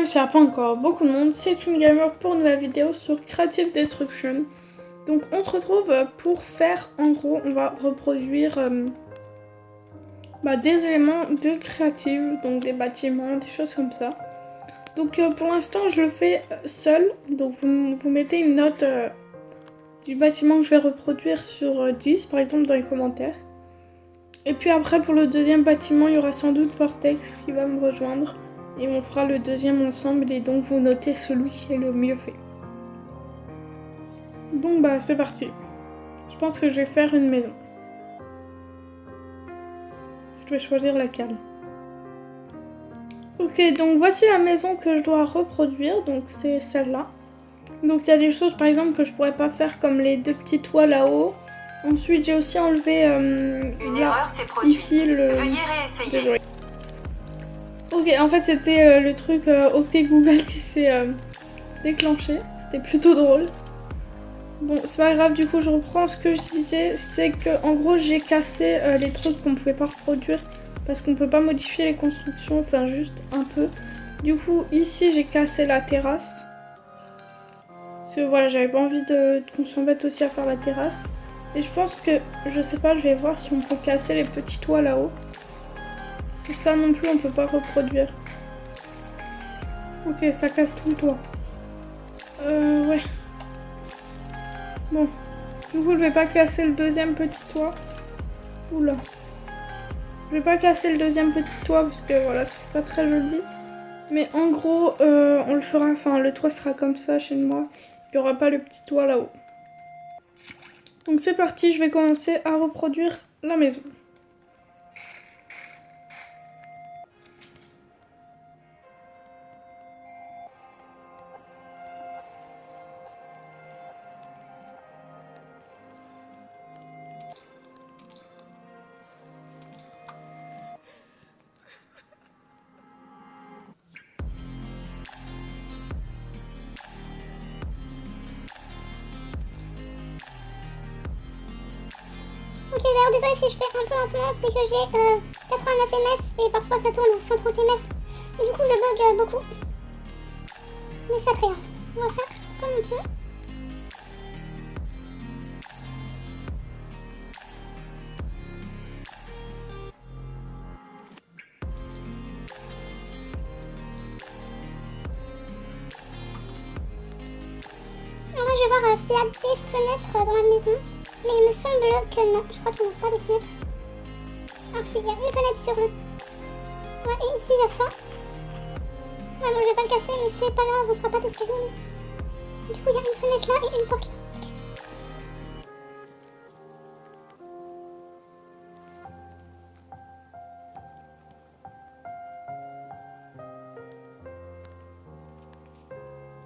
même s'il n'y a pas encore beaucoup de monde, c'est une gamer pour une nouvelle vidéo sur Creative Destruction. Donc on se retrouve pour faire, en gros, on va reproduire des éléments de créative, donc des bâtiments, des choses comme ça. Donc pour l'instant je le fais seul, donc vous mettez une note du bâtiment que je vais reproduire sur 10 par exemple dans les commentaires. Et puis après pour le deuxième bâtiment il y aura sans doute Vortex qui va me rejoindre. Et on fera le deuxième ensemble et donc vous notez celui qui est le mieux fait. Donc c'est parti. Je pense que je vais faire une maison. Je vais choisir laquelle. Ok, donc voici la maison que je dois reproduire, donc c'est celle-là. Donc il y a des choses par exemple que je pourrais pas faire comme les deux petits toits là-haut. Ensuite j'ai aussi enlevé ici le... Veuillez réessayer. Désolée. Ok, en fait c'était le truc OK Google qui s'est déclenché. C'était plutôt drôle. Bon, c'est pas grave, du coup je reprends ce que je disais. C'est que en gros j'ai cassé les trucs qu'on pouvait pas reproduire. Parce qu'on peut pas modifier les constructions, enfin juste un peu. Du coup ici j'ai cassé la terrasse. Parce que voilà, j'avais pas envie qu'on s'embête aussi à faire la terrasse. Et je pense que, je sais pas, je vais voir si on peut casser les petits toits là-haut. Si ça non plus on peut pas reproduire. Ok, ça casse tout le toit. Ouais. Bon. Du coup je vais pas casser le deuxième petit toit. Oula. Je vais pas casser le deuxième petit toit parce que voilà, c'est pas très joli. Mais en gros, on le fera, enfin le toit sera comme ça chez moi. Il n'y aura pas le petit toit là-haut. Donc c'est parti, je vais commencer à reproduire la maison. Ok, d'ailleurs désolé si je fais un peu lentement, c'est que j'ai 89 ms et parfois ça tourne à 130 ms. Et du coup je bug beaucoup. Mais c'est très grave. On va faire comme on peut. Alors là je vais voir s'il y a des fenêtres dans la maison. Mais il me semble que non, je crois qu'il n'y a pas des fenêtres. Alors si, il y a une fenêtre sur le... Ouais, et ici il y a ça. Ouais, bon je vais pas le casser, mais c'est pas grave, on fera pas d'escalier. Du coup il y a une fenêtre là et une porte là. Okay.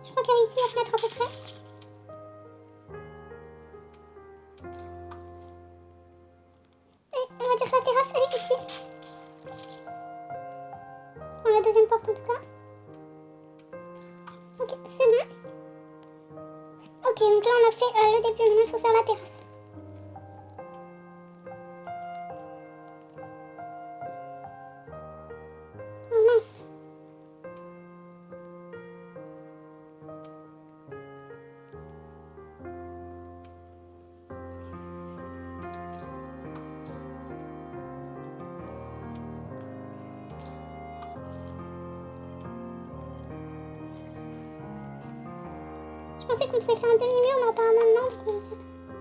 Je crois qu'il y a ici la fenêtre à peu près. On va dire que la terrasse elle est ici. Bon, la deuxième porte en tout cas. Ok, c'est bon. Ok, donc là on a fait le début, maintenant il faut faire la terrasse. Oh mince. Je pensais qu'on pouvait faire un demi-mur, mais apparemment non, donc on va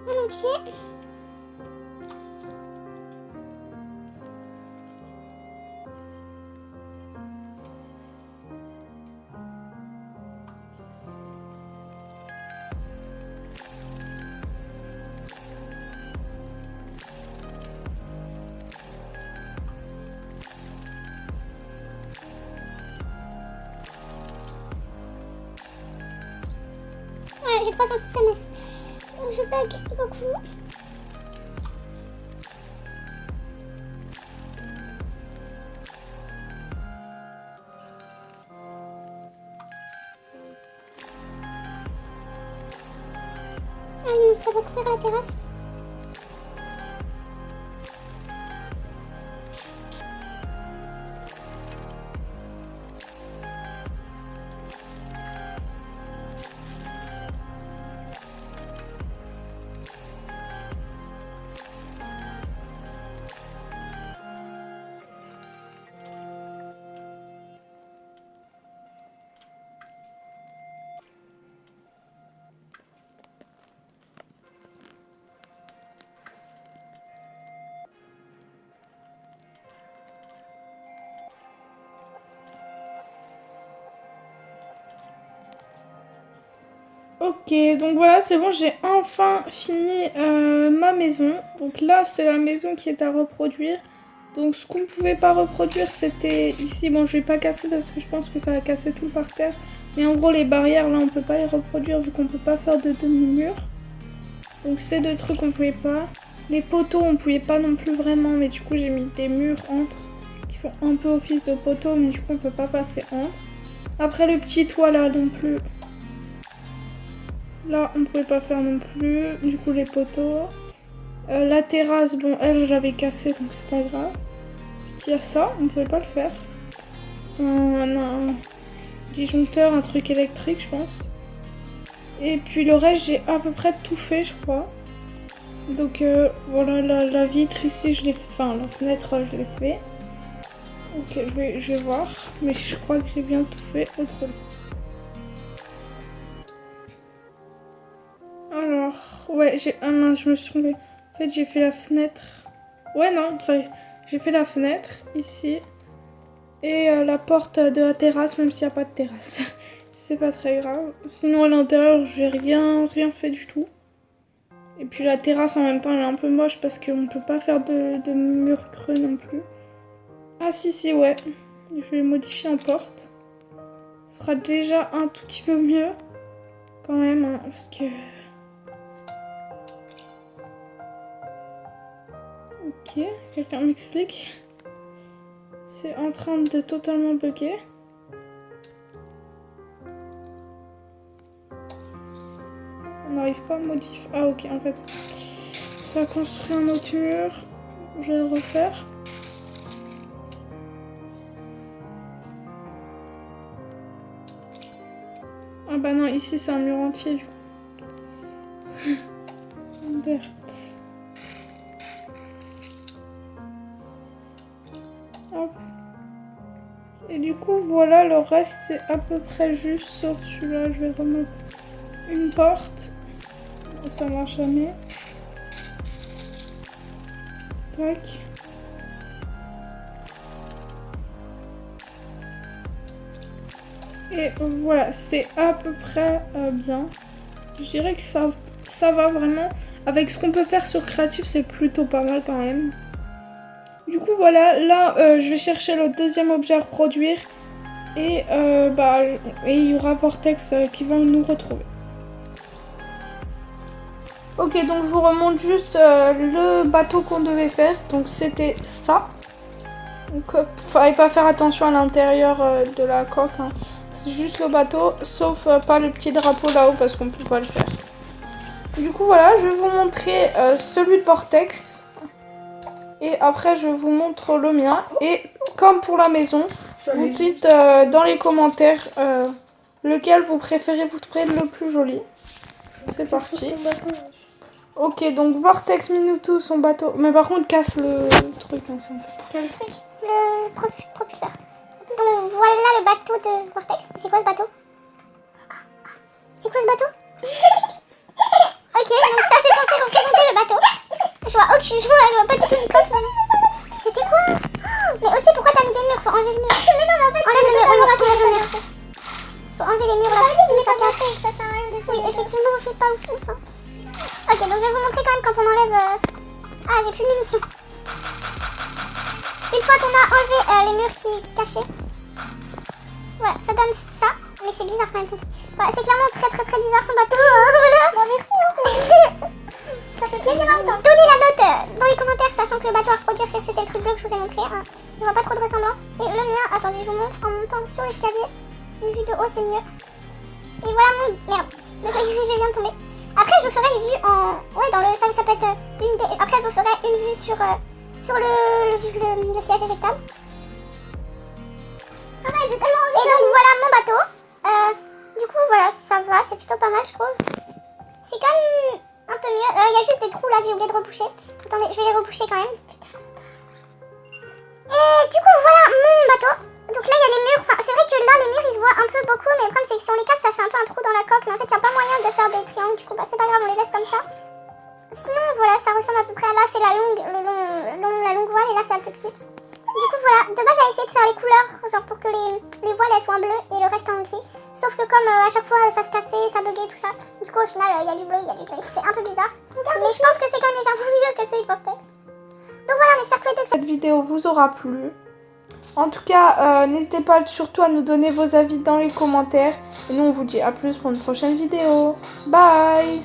faire un entier. Ouais, j'ai 306 ms. Donc je bug beaucoup. Ah oui, donc ça va couvrir la terrasse. Ok, donc voilà, c'est bon, j'ai enfin fini ma maison. Donc là, c'est la maison qui est à reproduire. Donc ce qu'on ne pouvait pas reproduire, c'était ici. Bon, je vais pas casser parce que je pense que ça va casser tout par terre. Mais en gros, les barrières, là, on peut pas les reproduire vu qu'on peut pas faire de demi-mur. Donc ces deux trucs, on pouvait pas. Les poteaux, on pouvait pas non plus vraiment. Mais du coup, j'ai mis des murs entre qui font un peu office de poteaux. Mais du coup, on peut pas passer entre. Après, le petit toit, là, non plus. Là, on pouvait pas faire non plus. Du coup, les poteaux. La terrasse, bon, elle, j'avais cassé, donc c'est pas grave. Il y a ça, on pouvait pas le faire. Un disjoncteur, un truc électrique, je pense. Et puis le reste, j'ai à peu près tout fait, je crois. Donc voilà, la vitre ici, je l'ai fait. Enfin, la fenêtre, je l'ai fait. Ok, je vais voir. Mais je crois que j'ai bien tout fait autrement. Alors, ouais, ah mince, je me suis trompée. En fait, j'ai fait la fenêtre. Ouais, non, enfin, j'ai fait la fenêtre ici. Et la porte de la terrasse, même s'il n'y a pas de terrasse. C'est pas très grave. Sinon, à l'intérieur, j'ai rien fait du tout. Et puis la terrasse, en même temps, elle est un peu moche parce qu'on peut pas faire de mur creux non plus. Ah si, ouais. Je vais le modifier en porte. Ce sera déjà un tout petit peu mieux. Quand même, hein, parce que... Ok, quelqu'un m'explique. C'est en train de totalement bugger. On n'arrive pas à modifier. Ah ok, en fait, ça a construit un autre mur. Je vais le refaire. Ah bah non, ici c'est un mur entier du coup. Hop. Et du coup, voilà, le reste c'est à peu près juste, sauf celui-là, je vais remettre une porte. Ça marche jamais. Tac. Et voilà, c'est à peu près bien. Je dirais que ça va vraiment. Avec ce qu'on peut faire sur Créatif, c'est plutôt pas mal quand même. Du coup, voilà, là, je vais chercher le deuxième objet à reproduire. Et il y aura Vortex qui va nous retrouver. Ok, donc je vous remonte juste le bateau qu'on devait faire. Donc c'était ça. Donc fallait pas faire attention à l'intérieur de la coque. Hein. C'est juste le bateau, sauf pas le petit drapeau là-haut parce qu'on peut pas le faire. Du coup voilà, je vais vous montrer celui de Vortex. Et après je vous montre le mien. Et comme pour la maison, vous dites dans les commentaires lequel vous préférez, vous trouvez le plus joli. C'est parti. Ok, donc Vortex Minuto, son bateau. Mais par contre, casse le truc, hein, ça me fait pas. Le truc, le propulseur. Donc voilà le bateau de Vortex. C'est quoi ce bateau? C'est quoi ce bateau? Ok, donc ça c'est censé représenter le bateau. Je vois pas du tout une coque. C'était quoi? Mais aussi, pourquoi t'as mis des murs? Faut enlever le mur. Mais non, mais en fait, enlève le mur. Oui, enlève le mur. Faut enlever les murs là. Mais ça casse. Ça sert à rien de ça. Oui, effectivement, c'est pas ouf. Hein. Ok, donc je vais vous montrer quand même quand on enlève... Ah, j'ai plus de munitions. Une fois qu'on a enlevé les murs qui cachaient. Ouais, ça donne ça. Mais c'est bizarre quand même. Ouais, c'est clairement très bizarre son bateau. Voilà. Bon, merci. Hein, ça fait plaisir en même temps. Donnez la note dans les commentaires, sachant que le bateau à reproduire, c'était le truc bleu que je vous ai montré. Hein. Je vois pas trop de ressemblance. Et le mien, attendez, je vous montre en montant sur l'escalier. Une vue de haut, c'est mieux. Et voilà mon... Merde. Je viens de tomber. Après, je vous ferai une vue en... Ouais, dans le... Ça peut être une des... Après, je vous ferai une vue sur le siège éjectable. Ah ouais, j'ai tellement envie. Et donc, voilà mon bateau. Du coup, voilà, ça va. C'est plutôt pas mal, je trouve. C'est quand même un peu mieux. Il y a juste des trous là que j'ai oublié de reboucher. Attendez, je vais les reboucher quand même. Et du coup, voilà mon bateau. Donc là, il y a les murs. Enfin, c'est vrai que là, les murs, ils se voient un peu beaucoup. Mais le problème, c'est que si on les casse, ça fait un peu un trou dans la coque. Mais en fait, il n'y a pas moyen de faire des triangles. Du coup, bah, c'est pas grave, on les laisse comme ça. Sinon, voilà, ça ressemble à peu près à là, c'est la longue voile et là, c'est la plus petite. Du coup, voilà, de base, j'ai essayé de faire les couleurs, genre pour que les voiles, elles soient en bleu et le reste en gris. Sauf que comme à chaque fois, ça se cassait, ça buguait, tout ça. Du coup, au final, il y a du bleu, il y a du gris. C'est un peu bizarre. Mais je pense que c'est quand même légèrement mieux que celui de Vortex. Donc voilà, on espère tous les deux que Cette vidéo vous aura plu. En tout cas, n'hésitez pas surtout à nous donner vos avis dans les commentaires. Et nous, on vous dit à plus pour une prochaine vidéo. Bye!